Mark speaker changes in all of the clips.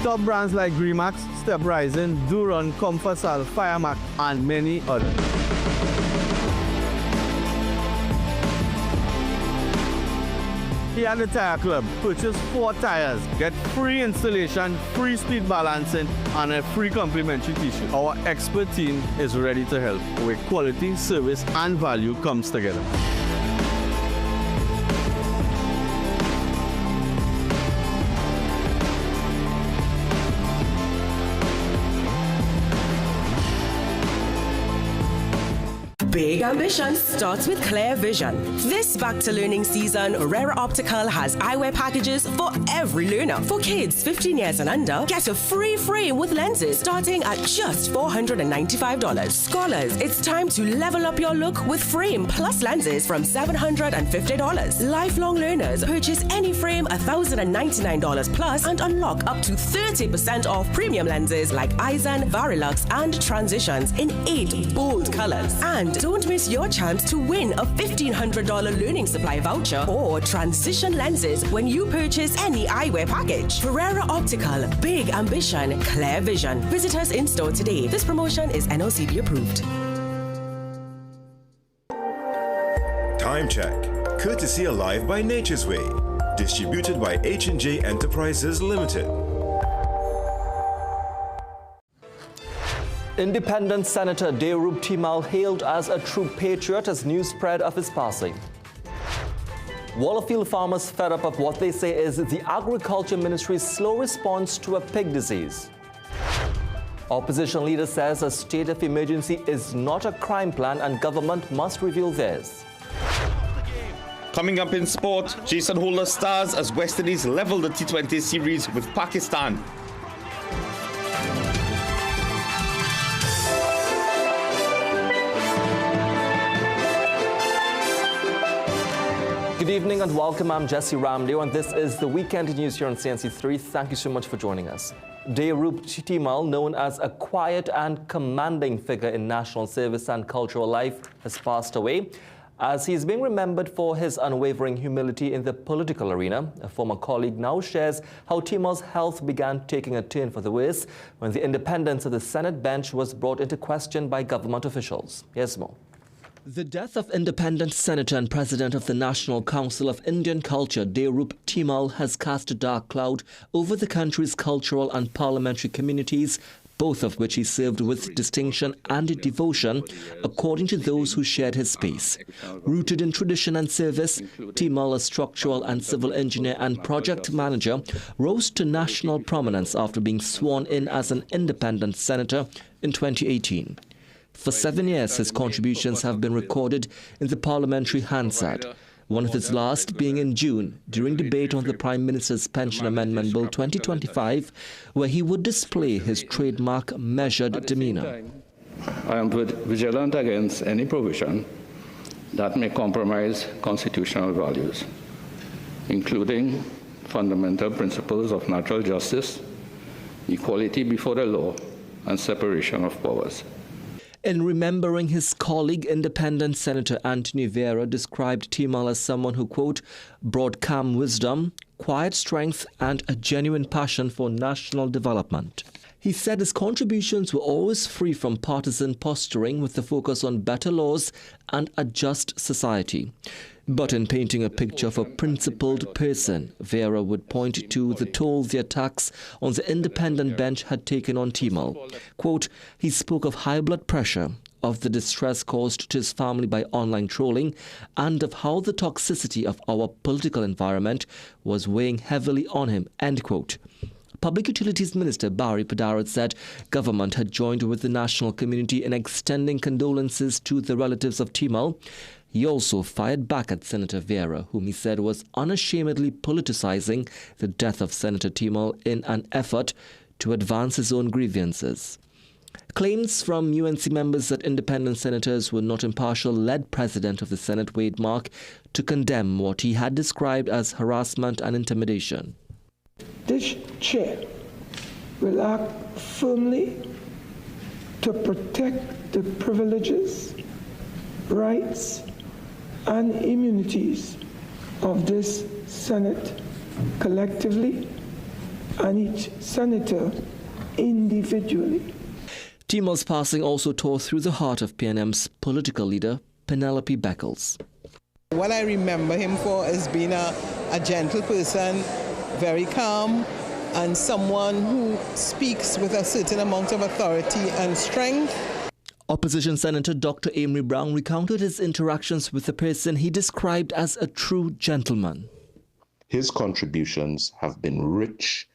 Speaker 1: Top brands like Gremax, Step Rising, Duron, Comfortsal, Firemax, and many others. Here at the Tire Club, purchase 4 tires, get free installation, free speed balancing, and a free complimentary t-shirt. Our expert team is ready to help, where quality, service, and value comes together.
Speaker 2: Big ambition starts with clear vision. This back-to-learning season, Rera Optical has eyewear packages for every learner. For kids 15 years and under, get a free frame with lenses starting at just $495. Scholars, it's time to level up your look with frame plus lenses from $750. Lifelong learners, purchase any frame $1,099 plus and unlock up to 30% off premium lenses like Eisen, Varilux, and Transitions in 8 bold colors. And don't miss your chance to win a $1,500 learning supply voucher or transition lenses when you purchase any eyewear package. Ferrera Optical, big ambition, clear vision. Visit us in store today. This promotion is NOCB approved.
Speaker 3: Time check, courtesy of Live by Nature's Way, distributed by H&J Enterprises Limited.
Speaker 4: Independent Senator Deorup Timal hailed as a true patriot as news spread of his passing. Wallerfield farmers fed up of what they say is the Agriculture Ministry's slow response to a pig disease. Opposition leader says a state of emergency is not a crime plan and government must reveal theirs.
Speaker 5: Coming up in sport, Jason Holder stars as West Indies level the T20 series with Pakistan.
Speaker 4: Good evening and welcome. I'm Jesse Ramdeo and this is the Weekend News here on CNC3. Thank you so much for joining us. Deorup Timal, known as a quiet and commanding figure in national service and cultural life, has passed away. As he is being remembered for his unwavering humility in the political arena, a former colleague now shares how Timal's health began taking a turn for the worse when the independence of the Senate bench was brought into question by government officials. Here's more. The death of independent senator and president of the National Council of Indian Culture, Deorup Timal, has cast a dark cloud over the country's cultural and parliamentary communities, both of which he served with distinction and devotion, according to those who shared his space. Rooted in tradition and service, Timal, a structural and civil engineer and project manager, rose to national prominence after being sworn in as an independent senator in 2018. For 7 years, his contributions have been recorded in the Parliamentary Hansard, one of his last being in June during debate on the Prime Minister's Pension Amendment Bill 2025, where he would display his trademark measured demeanour.
Speaker 6: I am vigilant against any provision that may compromise constitutional values, including fundamental principles of natural justice, equality before the law, and separation of powers.
Speaker 4: In remembering his colleague, independent Senator Anthony Vieira described Timal as someone who, quote, brought calm wisdom, quiet strength, and a genuine passion for national development. He said his contributions were always free from partisan posturing with the focus on better laws and a just society. But in painting a picture of a principled person, Vieira would point to the toll the attacks on the independent bench had taken on Timal. Quote, he spoke of high blood pressure, of the distress caused to his family by online trolling, and of how the toxicity of our political environment was weighing heavily on him, end quote. Public Utilities Minister Barry Padarat said government had joined with the national community in extending condolences to the relatives of Timal. He also fired back at Senator Vieira, whom he said was unashamedly politicizing the death of Senator Timal in an effort to advance his own grievances. Claims from UNC members that independent senators were not impartial led President of the Senate Wade Mark to condemn what he had described as harassment and intimidation.
Speaker 7: This chair will act firmly to protect the privileges, rights, and immunities of this Senate collectively and each senator individually.
Speaker 4: Timol's passing also tore through the heart of PNM's political leader, Penelope Beckles.
Speaker 8: What I remember him for is being a gentle person, very calm, and someone who speaks with a certain amount of authority and strength.
Speaker 4: Opposition Senator Dr. Amory Brown recounted his interactions with the person he described as a true gentleman.
Speaker 9: His contributions have been rich,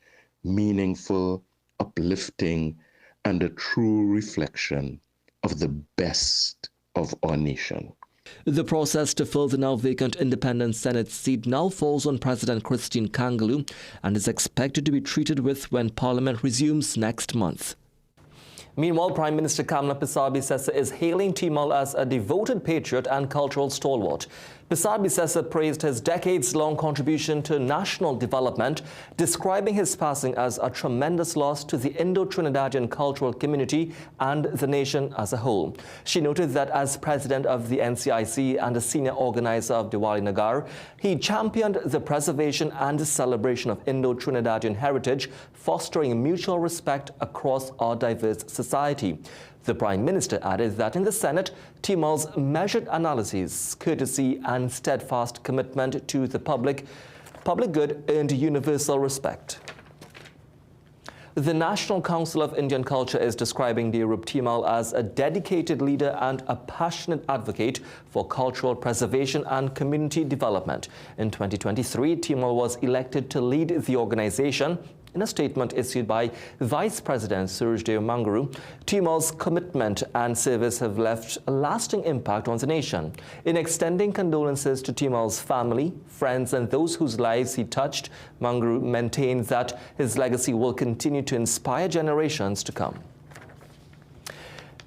Speaker 9: meaningful, uplifting, and a true reflection of the best of our nation.
Speaker 4: The process to fill the now vacant independent Senate seat now falls on President Christine Kangaloo and is expected to be treated with when Parliament resumes next month. Meanwhile, Prime Minister Kamla Persad-Bissessar is hailing Timol as a devoted patriot and cultural stalwart. Persad-Bissessar praised his decades-long contribution to national development, describing his passing as a tremendous loss to the Indo-Trinidadian cultural community and the nation as a whole. She noted that as president of the NCIC and a senior organizer of Diwali Nagar, he championed the preservation and celebration of Indo-Trinidadian heritage, fostering mutual respect across our diverse society. The Prime Minister added that in the Senate, Timol's measured analyses, courtesy and steadfast commitment to the public good earned universal respect. The National Council of Indian Culture is describing Deerup Timol as a dedicated leader and a passionate advocate for cultural preservation and community development. In 2023, Timol was elected to lead the organization. In a statement issued by Vice President Suraj Dev Mangaru, Timol's commitment and service have left a lasting impact on the nation. In extending condolences to Timol's family, friends, and those whose lives he touched, Mangaru maintains that his legacy will continue to inspire generations to come.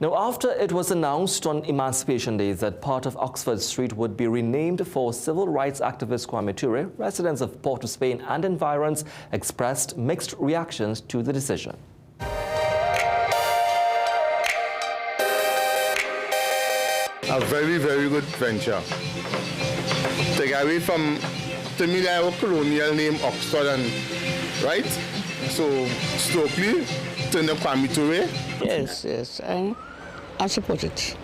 Speaker 4: Now, after it was announced on Emancipation Day that part of Oxford Street would be renamed for civil rights activist Kwame Ture, residents of Port of Spain and environs expressed mixed reactions to the decision.
Speaker 10: A very, very good venture. Take away from, to me, our colonial name, Oxford, and right? So, Stokely, turn the Kwame Ture.
Speaker 11: Yes, I support it.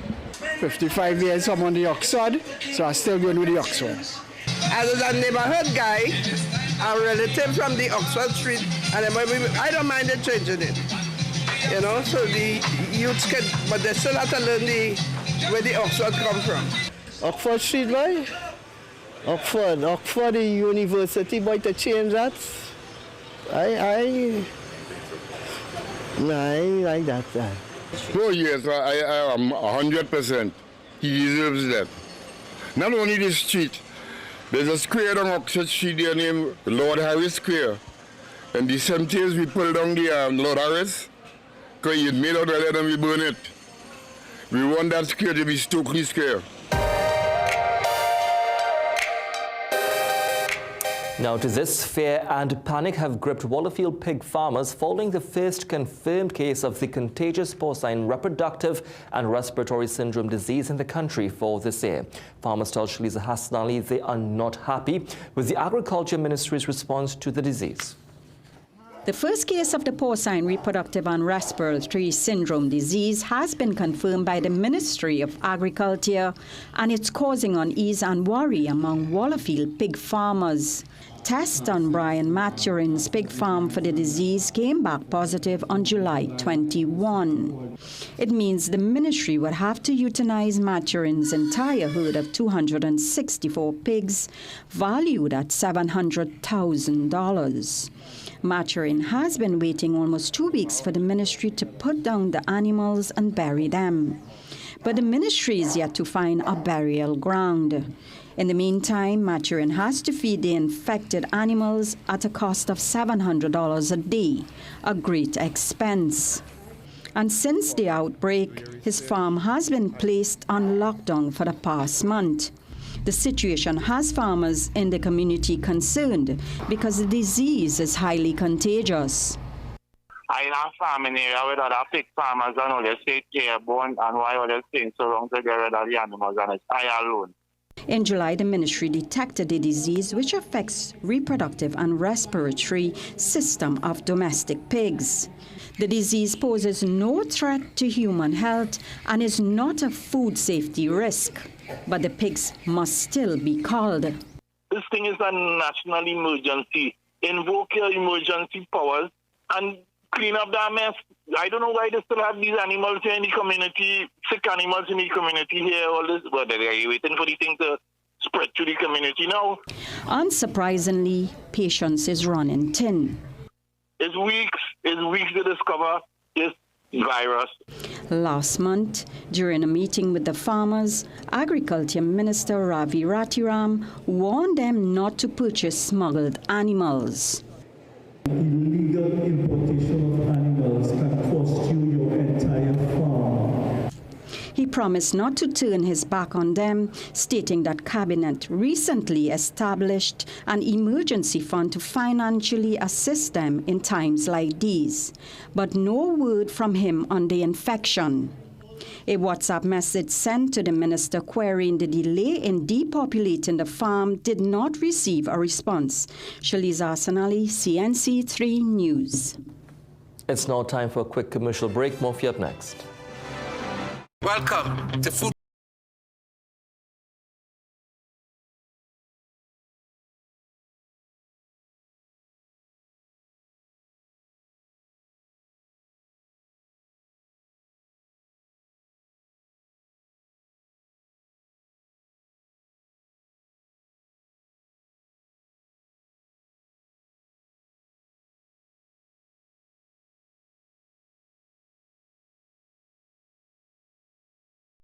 Speaker 12: 55 years I'm on the Oxford, so I'm still going with the Oxford.
Speaker 8: As a neighborhood guy, a relative from the Oxford Street, and I don't mind it changing it. You know, so the youths can, but they still have to learn where the Oxford come from.
Speaker 12: Oxford Street, boy? Oxford, the university, boy, to change that. I like that.
Speaker 10: Oh yes, I am 100%. He deserves that. Not only the street, there's a square on Oxford Street there named Lord Harris Square. And the cemeteries we pulled down the Lord Harris, because he had made out of lead and we burn it. We want that square to be Stokely Square.
Speaker 4: Now to this, fear and panic have gripped Wallerfield pig farmers following the first confirmed case of the contagious porcine reproductive and respiratory syndrome disease in the country for this year. Farmers tell Shaliza Hassan Ali they are not happy with the Agriculture Ministry's response to the disease.
Speaker 13: The first case of the porcine reproductive and respiratory syndrome disease has been confirmed by the Ministry of Agriculture, and it's causing unease and worry among Wallerfield pig farmers. Tests on Brian Maturin's pig farm for the disease came back positive on July 21. It means the ministry would have to euthanize Maturin's entire herd of 264 pigs, valued at $700,000. Maturin has been waiting almost 2 weeks for the ministry to put down the animals and bury them. But the ministry is yet to find a burial ground. In the meantime, Maturin has to feed the infected animals at a cost of $700 a day, a great expense. And since the outbreak, his farm has been placed on lockdown for the past month. The situation has farmers in the community concerned because the disease is highly contagious.
Speaker 14: I in a farming area with other pig farmers and all they say care bone and why all they things so wrong to get rid of the animals, and it's I alone.
Speaker 13: In July, the ministry detected a disease which affects reproductive and respiratory system of domestic pigs. The disease poses no threat to human health and is not a food safety risk, but the pigs must still be culled.
Speaker 14: This thing is a national emergency. Invoke your emergency powers and clean up that mess. I don't know why they still have these animals here in the community, sick animals in the community here, all this, but they're waiting for the thing to spread to the community now.
Speaker 13: Unsurprisingly, patience is running thin.
Speaker 14: It's weeks to discover this virus.
Speaker 13: Last month, during a meeting with the farmers, Agriculture Minister Ravi Ratiram warned them not to purchase smuggled animals.
Speaker 15: Illegal importation of animals can cost you your entire farm.
Speaker 13: He promised not to turn his back on them, stating that Cabinet recently established an emergency fund to financially assist them in times like these. But no word from him on the infection. A WhatsApp message sent to the minister querying the delay in depopulating the farm did not receive a response. Shaliza Asanali, CNC3 News.
Speaker 4: It's now time for a quick commercial break. Murphy up next.
Speaker 16: Welcome to Food.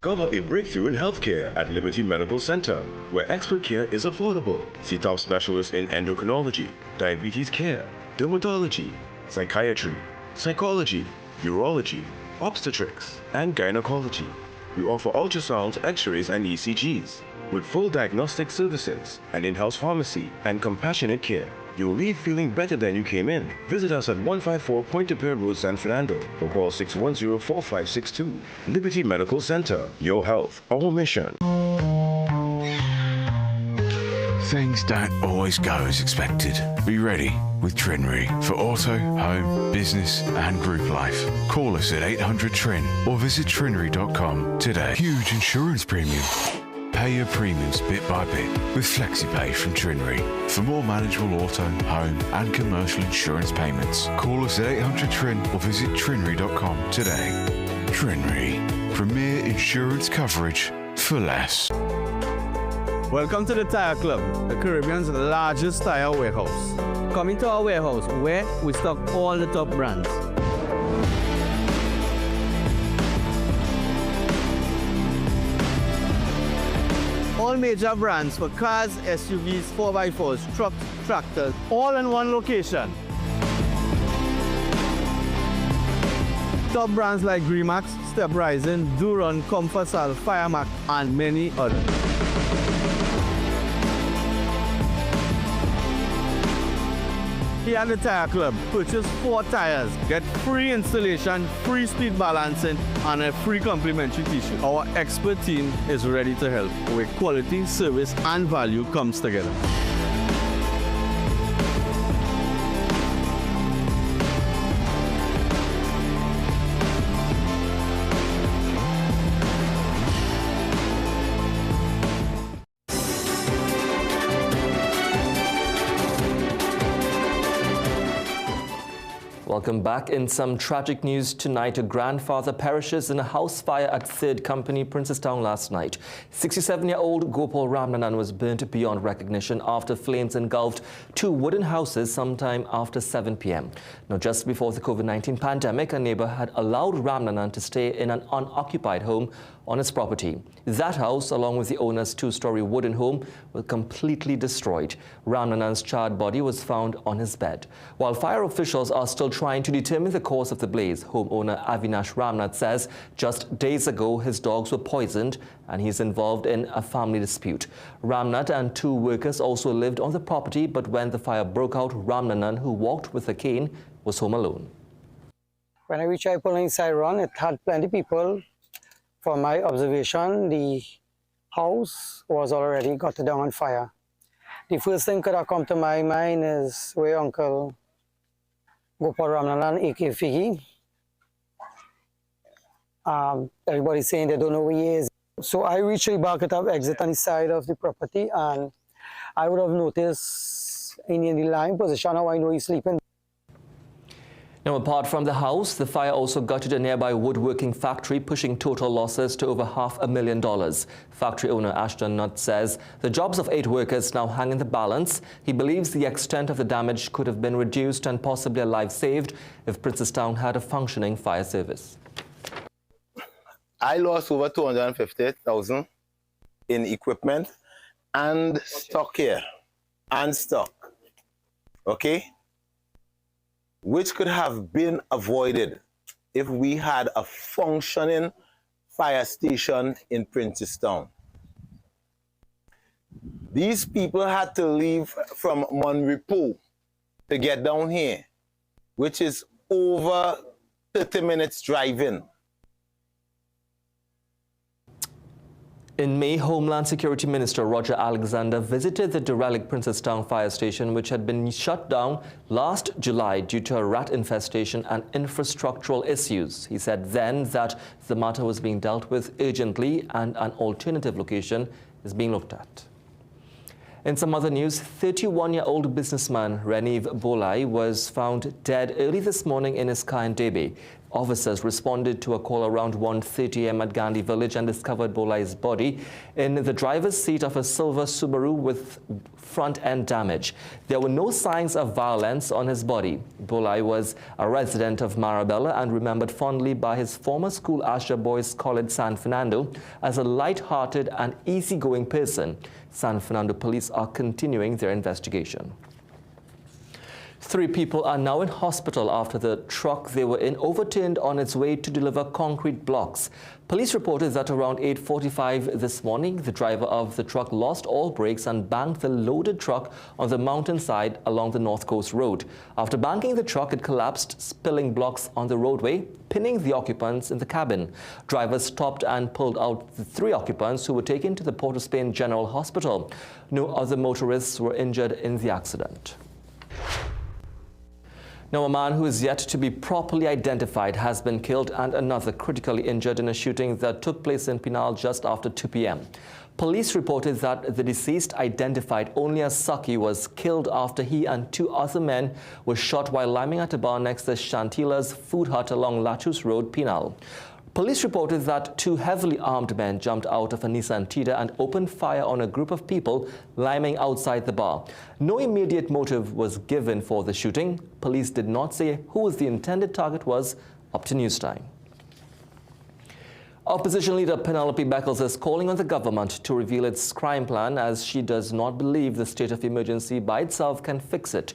Speaker 3: Discover a breakthrough in healthcare at Liberty Medical Center, where expert care is affordable. See top specialists in endocrinology, diabetes care, dermatology, psychiatry, psychology, urology, obstetrics, and gynecology. We offer ultrasounds, x-rays, and ECGs. With full diagnostic services, an in-house pharmacy, and compassionate care, you'll leave feeling better than you came in. Visit us at 154 Point de Paix Road, San Fernando, or call 610-4562. Liberty Medical Center. Your health, our mission.
Speaker 17: Things don't always go as expected. Be ready with Trinry for auto, home, business, and group life. Call us at 800-TRIN or visit trinry.com today. Huge insurance premium. Pay your premiums bit by bit with FlexiPay from Trinry. For more manageable auto, home and commercial insurance payments, call us at 800-TRIN or visit trinry.com today. Trinry, premier insurance coverage for less.
Speaker 1: Welcome to the Tire Club, the Caribbean's largest tire warehouse. Come into our warehouse where we stock all the top brands. All major brands for cars, SUVs, 4x4s, trucks, tractors, all in one location. Top brands like Gremax, Step Rising, Duron, Comfortsal, Firemax, and many others. Here at the Tire Club, purchase 4 tires, get free installation, free speed balancing, and a free complimentary t-shirt. Our expert team is ready to help, where quality, service, and value comes together.
Speaker 4: Welcome back. In some tragic news tonight, a grandfather perishes in a house fire at 3rd Company, Princestown last night. 67-year-old Gopal Ramnanan was burnt beyond recognition after flames engulfed 2 wooden houses sometime after 7 p.m. Now, just before the COVID-19 pandemic, a neighbor had allowed Ramnanan to stay in an unoccupied home on his property. That house, along with the owner's 2-story wooden home, were completely destroyed. Ramnanan's charred body was found on his bed. While fire officials are still trying to determine the cause of the blaze, homeowner Avinash Ramnath says just days ago his dogs were poisoned and he's involved in a family dispute. Ramnath and 2 workers also lived on the property, but when the fire broke out, Ramnanan, who walked with a cane, was home alone.
Speaker 18: When I reached, I pulled inside run, it had plenty of people. From my observation, the house was already got down on fire. The first thing could have come to my mind is where Uncle Gopal Ramnalan, A.K. Figgy. Everybody's saying they don't know where he is. So I reached the back of exit on the side of the property, and I would have noticed in the lying position how I know he's sleeping.
Speaker 4: Now, apart from the house, the fire also gutted a nearby woodworking factory, pushing total losses to over $500,000. Factory owner Ashton Nutt says the jobs of 8 workers now hang in the balance. He believes the extent of the damage could have been reduced and possibly a life saved if Princestown had a functioning fire service.
Speaker 16: I lost over $250,000 in equipment and stock here, and stock, okay? Which could have been avoided if we had a functioning fire station in Princestown. These people had to leave from Monrepo to get down here, which is over 30 minutes driving.
Speaker 4: In May, Homeland Security Minister Roger Alexander visited the derelict Princestown fire station, which had been shut down last July due to a rat infestation and infrastructural issues. He said then that the matter was being dealt with urgently and an alternative location is being looked at. In some other news, 31-year-old businessman Reniv Bolai was found dead early this morning in his car in Debe. Officers responded to a call around 1:30 a.m. at Gandhi Village and discovered Bolai's body in the driver's seat of a silver Subaru with front-end damage. There were no signs of violence on his body. Bolai was a resident of Marabella and remembered fondly by his former school Asher Boys College San Fernando as a light-hearted and easygoing person. San Fernando police are continuing their investigation. 3 people are now in hospital after the truck they were in overturned on its way to deliver concrete blocks. Police reported that around 8:45 this morning, the driver of the truck lost all brakes and banked the loaded truck on the mountainside along the North Coast Road. After banking the truck, it collapsed, spilling blocks on the roadway, pinning the occupants in the cabin. Drivers stopped and pulled out the 3 occupants who were taken to the Port of Spain General Hospital. No other motorists were injured in the accident. Now, a man who is yet to be properly identified has been killed and another critically injured in a shooting that took place in Pinal just after 2 p.m. Police reported that the deceased, identified only as Saki, was killed after he and 2 other men were shot while liming at a bar next to Chantila's food hut along Lachus Road, Pinal. Police reported that 2 heavily armed men jumped out of a Nissan Tida and opened fire on a group of people liming outside the bar. No immediate motive was given for the shooting. Police did not say who the intended target was up to news time. Opposition leader Penelope Beckles is calling on the government to reveal its crime plan, as she does not believe the state of emergency by itself can fix it.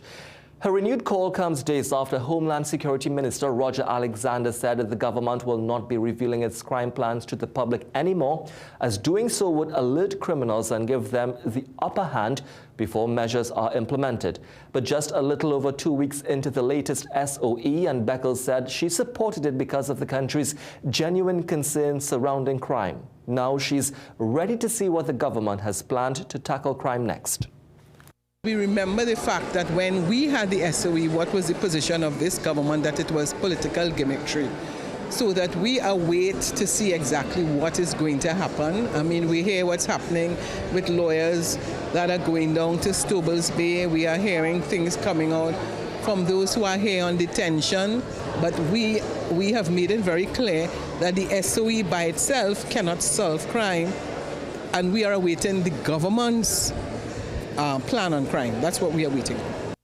Speaker 4: Her renewed call comes days after Homeland Security Minister Roger Alexander said that the government will not be revealing its crime plans to the public anymore, as doing so would alert criminals and give them the upper hand before measures are implemented. But just a little over 2 weeks into the latest SOE, and Beckles said she supported it because of the country's genuine concerns surrounding crime. Now she's ready to see what the government has planned to tackle crime next.
Speaker 19: We remember the fact that when we had the SOE, what was the position of this government, that it was political gimmickry. So that we await to see exactly what is going to happen. I mean, we hear what's happening with lawyers that are going down to Stobles Bay. We are hearing things coming out from those who are here on detention. But we have made it very clear that the SOE by itself cannot solve crime. And we are awaiting the government's plan on crime. That's what we are waiting for.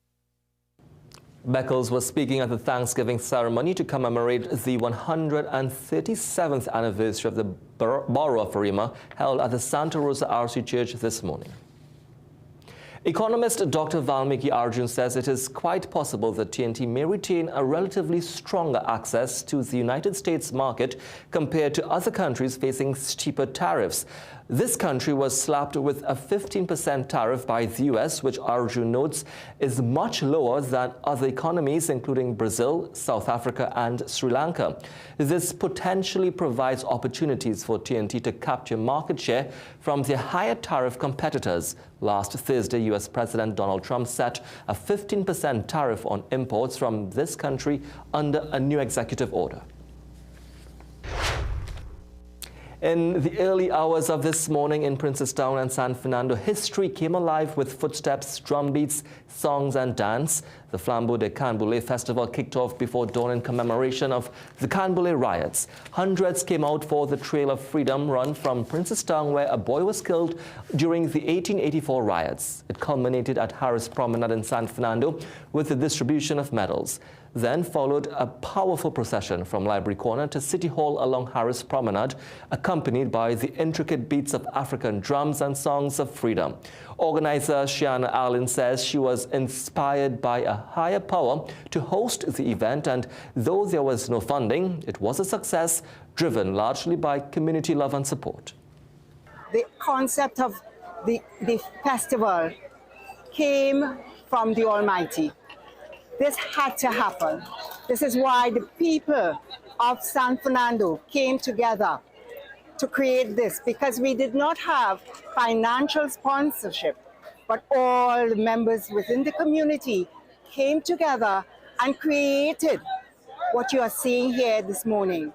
Speaker 4: Beckles was speaking at the Thanksgiving ceremony to commemorate the 137th anniversary of the Borough of Arima, held at the Santa Rosa RC Church this morning. Economist Dr. Valmiki Arjun says it is quite possible that TNT may retain a relatively stronger access to the United States market compared to other countries facing steeper tariffs. This country was slapped with a 15% tariff by the US, which Arjun notes is much lower than other economies, including Brazil, South Africa, and Sri Lanka. This potentially provides opportunities for TNT to capture market share from their higher tariff competitors. Last Thursday, US President Donald Trump set a 15% tariff on imports from this country under a new executive order. In the early hours of this morning in Princestown and San Fernando, history came alive with footsteps, drumbeats, songs and dance. The Flambeau de Canboulay Festival kicked off before dawn in commemoration of the Canboulay riots. Hundreds came out for the Trail of Freedom run from Princestown, where a boy was killed during the 1884 riots. It culminated at Harris Promenade in San Fernando with the distribution of medals. Then followed a powerful procession from Library Corner to City Hall along Harris Promenade, accompanied by the intricate beats of African drums and songs of freedom. Organizer Shiana Allen says she was inspired by a higher power to host the event, and though there was no funding, it was a success driven largely by community love and support.
Speaker 20: The concept of the festival came from the Almighty. This had to happen. This is why the people of San Fernando came together to create this, because we did not have financial sponsorship, but all the members within the community came together and created what you are seeing here this morning.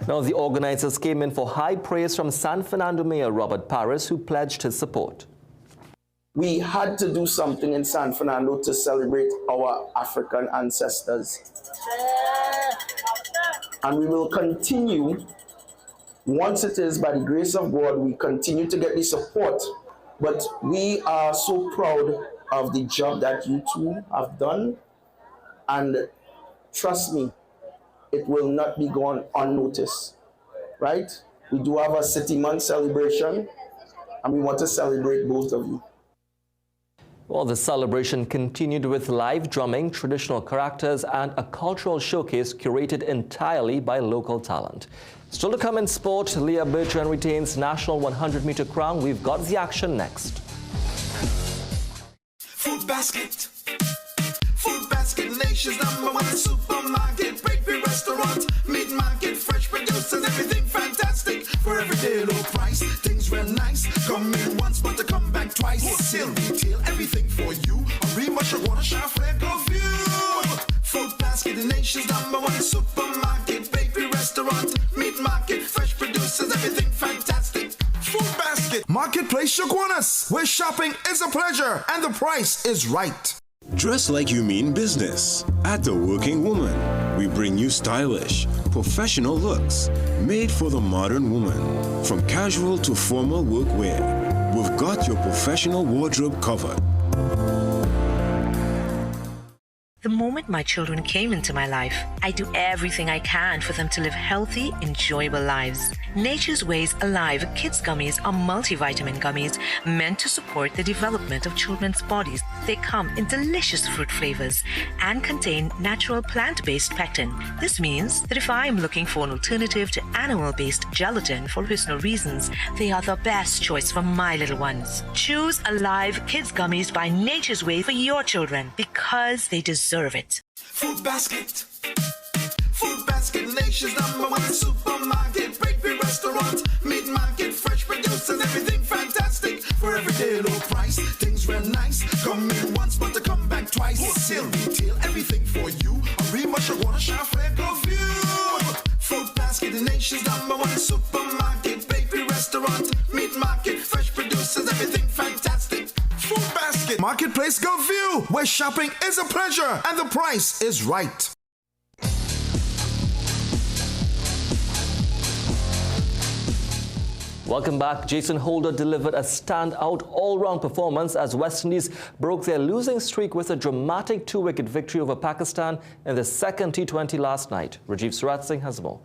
Speaker 4: Now, the organizers came in for high praise from San Fernando Mayor Robert Paris, who pledged his support.
Speaker 21: We had to do something in San Fernando to celebrate our African ancestors. And we will continue, once it is by the grace of God, we continue to get the support. But we are so proud of the job that you two have done. And trust me, it will not be gone unnoticed, right? We do have a City Month celebration, and we want to celebrate both of you.
Speaker 4: Well, the celebration continued with live drumming, traditional characters, and a cultural showcase curated entirely by local talent. Still to come in sport, Leah Bertrand retains national 100-meter crown. We've got the action next.
Speaker 22: Food basket. Food basket, nation's #1 supermarket, bakery, restaurant, meat market, fresh producers, everything fantastic. For everyday low price, things real nice. Come in once, but to come back twice. Wholesale retail, everything for you. A remush, a water shop, flare, go view. Food basket, the nation's #1 supermarket, bakery, restaurant, meat market, fresh producers, everything fantastic. Food basket. Marketplace Shogunas, where shopping is a pleasure and the price is right.
Speaker 23: Dress like you mean business. At The Working Woman, we bring you stylish, professional looks made for the modern woman. From casual to formal workwear, we've got your professional wardrobe covered.
Speaker 24: The moment my children came into my life, I do everything I can for them to live healthy, enjoyable lives. Nature's Ways Alive Kids Gummies are multivitamin gummies meant to support the development of children's bodies. They come in delicious fruit flavors and contain natural plant-based pectin. This means that if I'm looking for an alternative to animal-based gelatin for personal reasons, they are the best choice for my little ones. Choose Alive Kids Gummies by Nature's Way for your children, because they deserve it.
Speaker 22: Food basket. Food basket, nation's #1 supermarket, bakery, restaurant, meat market, fresh producers, everything fantastic. For everyday low price, things real nice. Come in once, but to come back twice. Wholesale retail, everything for you. A remush, a water shop, flare, go view. Food basket, the nation's #1 supermarket, bakery, restaurant, meat market, fresh producers, everything fantastic. Food basket. Marketplace Go View, where shopping is a pleasure and the price is right.
Speaker 4: Welcome back. Jason Holder delivered a standout all-round performance as West Indies broke their losing streak with a dramatic 2-wicket victory over Pakistan in the second T20 last night. Rajiv Surat Singh has more.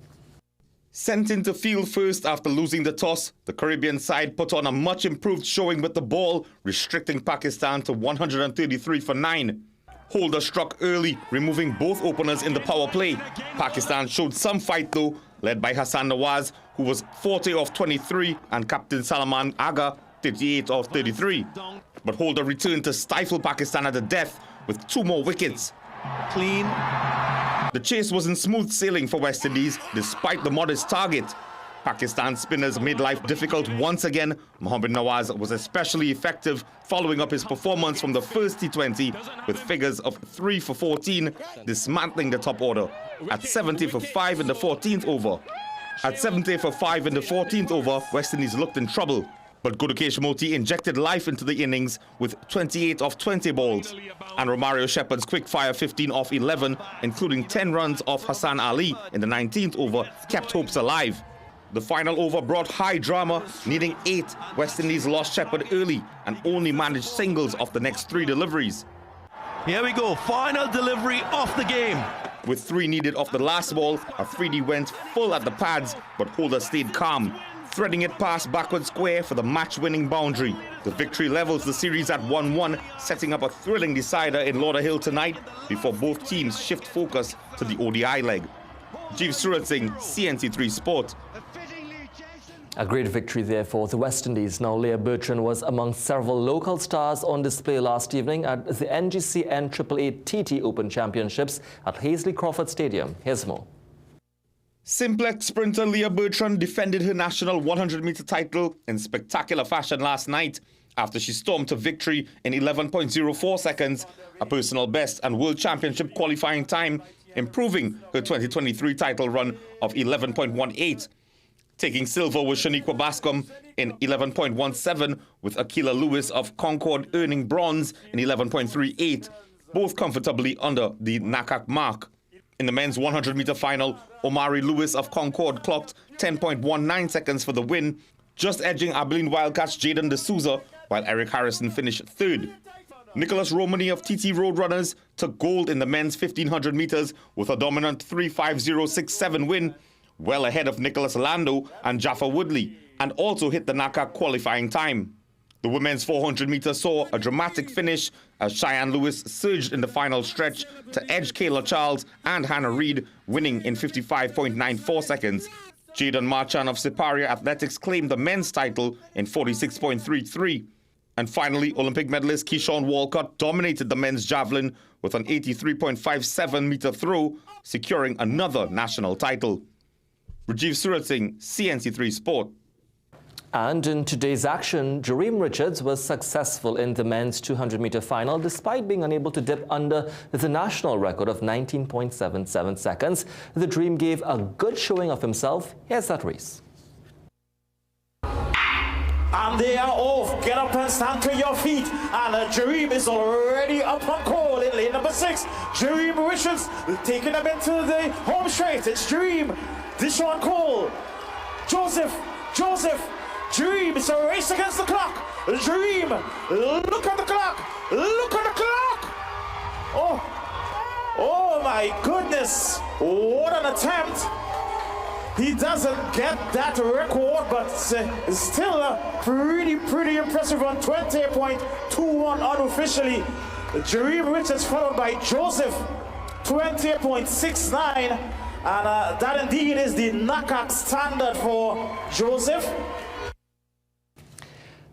Speaker 5: Sent into field first after losing the toss, the Caribbean side put on a much improved showing with the ball, restricting Pakistan to 133 for 9. Holder struck early, removing both openers in the power play. Pakistan showed some fight though, led by Hassan Nawaz, who was 40 of 23, and captain Salman Aga, 38 of 33. But Holder returned to stifle Pakistan at the death with 2 more wickets.
Speaker 1: Clean.
Speaker 5: The chase wasn't smooth sailing for West Indies despite the modest target. Pakistan spinners made life difficult once again. Mohammad Nawaz was especially effective, following up his performance from the first T20 with figures of 3 for 14, dismantling the top order at 70 for 5 in the 14th over. At 70 for 5 in the 14th over, West Indies looked in trouble. But Gudukesh Moti injected life into the innings with 28 off 20 balls. And Romario Shepherd's quick-fire 15 off 11, including 10 runs off Hassan Ali in the 19th over, kept hopes alive. The final over brought high drama. Needing 8, West Indies lost Shepherd early and only managed singles off the next 3 deliveries.
Speaker 1: Here we go, final delivery of the game.
Speaker 5: With 3 needed off the last ball, Afridi went full at the pads, but Holder stayed calm, threading it past backward square for the match-winning boundary. The victory levels the series at 1-1, setting up a thrilling decider in Lauderhill tonight before both teams shift focus to the ODI leg. Jeev Surat Singh, CNC3 Sport.
Speaker 4: A great victory there for the West Indies. Now, Leah Bertrand was among several local stars on display last evening at the NGC NAAA TT Open Championships at Hazley Crawford Stadium. Here's more.
Speaker 5: Simplex sprinter Leah Bertrand defended her national 100-meter title in spectacular fashion last night after she stormed to victory in 11.04 seconds, a personal best and World Championship qualifying time, improving her 2023 title run of 11.18. Taking silver was Shaniqua Bascom in 11.17, with Akila Lewis of Concord earning bronze in 11.38, both comfortably under the NACAC mark. In the men's 100-meter final, Omari Lewis of Concord clocked 10.19 seconds for the win, just edging Abilene Wildcats' Jaden D'Souza, while Eric Harrison finished 3rd. Nicholas Romani of TT Roadrunners took gold in the men's 1,500 meters with a dominant 3:50.67 win, well ahead of Nicholas Lando and Jaffa Woodley, and also hit the NACAC qualifying time. The women's 400 meters saw a dramatic finish as Cheyenne Lewis surged in the final stretch to edge Kayla Charles and Hannah Reid, winning in 55.94 seconds. Jaden Marchand of Siparia Athletics claimed the men's title in 46.33. And finally, Olympic medalist Keyshawn Walcott dominated the men's javelin with an 83.57 meter throw, securing another national title. Rajiv Surat Singh, CNC3 Sport.
Speaker 4: And in today's action, Jareem Richards was successful in the men's 200-meter final despite being unable to dip under the national record of 19.77 seconds. The Dream gave a good showing of himself. Here's that race.
Speaker 2: And they are off. Get up and stand to your feet. And Jareem is already up on call in lane number 6. Jareem Richards taking them into the home straight. It's Jareem, Deshaun Cole, Joseph, Jareem. It's a race against the clock. Jareem, look at the clock. Look at the clock. Oh my goodness. What an attempt. He doesn't get that record, but it's still a pretty impressive run. 20.21 unofficially. Jareem Richards followed by Joseph, 20.69. And that indeed is the NACAC standard for Joseph.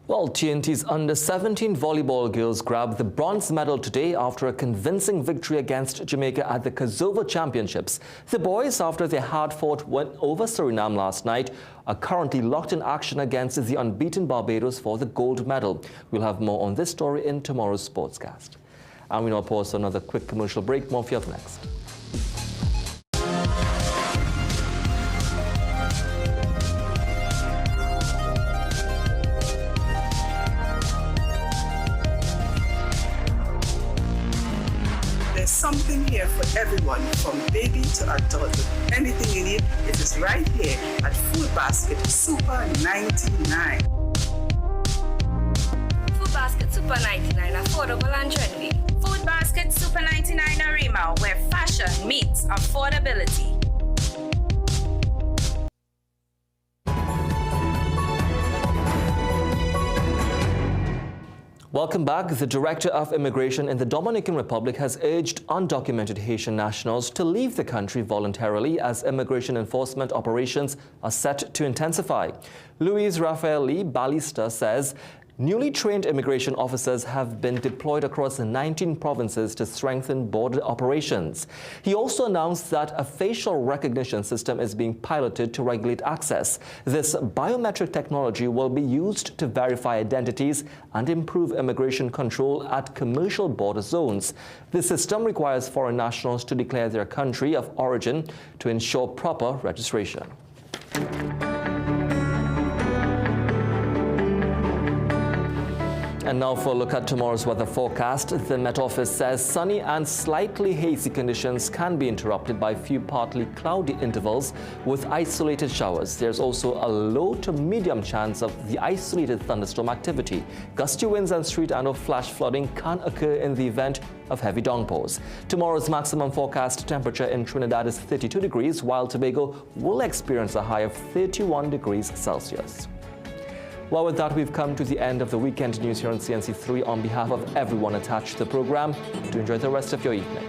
Speaker 4: Well, TNT's under-17 volleyball girls grabbed the bronze medal today after a convincing victory against Jamaica at the Kosovo Championships. The boys, after their hard-fought win over Suriname last night, are currently locked in action against the unbeaten Barbados for the gold medal. We'll have more on this story in tomorrow's Sportscast. And we now pause for another quick commercial break. More for you up next.
Speaker 6: Something here for everyone, from baby to adult. Anything you need, it is right here at Food Basket Super 99.
Speaker 7: Food Basket Super 99, affordable and trendy. Food Basket Super 99 Arima, where fashion meets affordability.
Speaker 4: Welcome back. The Director of Immigration in the Dominican Republic has urged undocumented Haitian nationals to leave the country voluntarily as immigration enforcement operations are set to intensify. Luis Rafael Lee Balista says newly trained immigration officers have been deployed across 19 provinces to strengthen border operations. He also announced that a facial recognition system is being piloted to regulate access. This biometric technology will be used to verify identities and improve immigration control at commercial border zones. The system requires foreign nationals to declare their country of origin to ensure proper registration. And now for a look at tomorrow's weather forecast. The Met Office says sunny and slightly hazy conditions can be interrupted by few partly cloudy intervals with isolated showers. There's also a low to medium chance of the isolated thunderstorm activity. Gusty winds and street and or flash flooding can occur in the event of heavy downpours. Tomorrow's maximum forecast temperature in Trinidad is 32 degrees, while Tobago will experience a high of 31 degrees Celsius. Well, with that, we've come to the end of the weekend news here on CNC3. On behalf of everyone attached to the program, do enjoy the rest of your evening.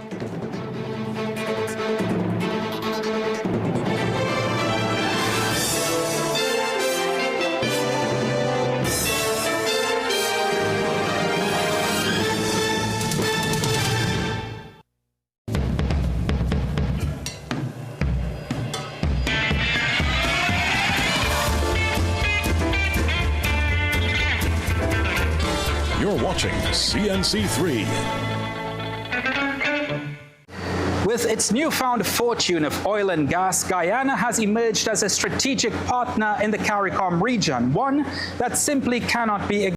Speaker 8: You're watching CNC3.
Speaker 9: With its newfound fortune of oil and gas, Guyana has emerged as a strategic partner in the CARICOM region, one that simply cannot be ignored.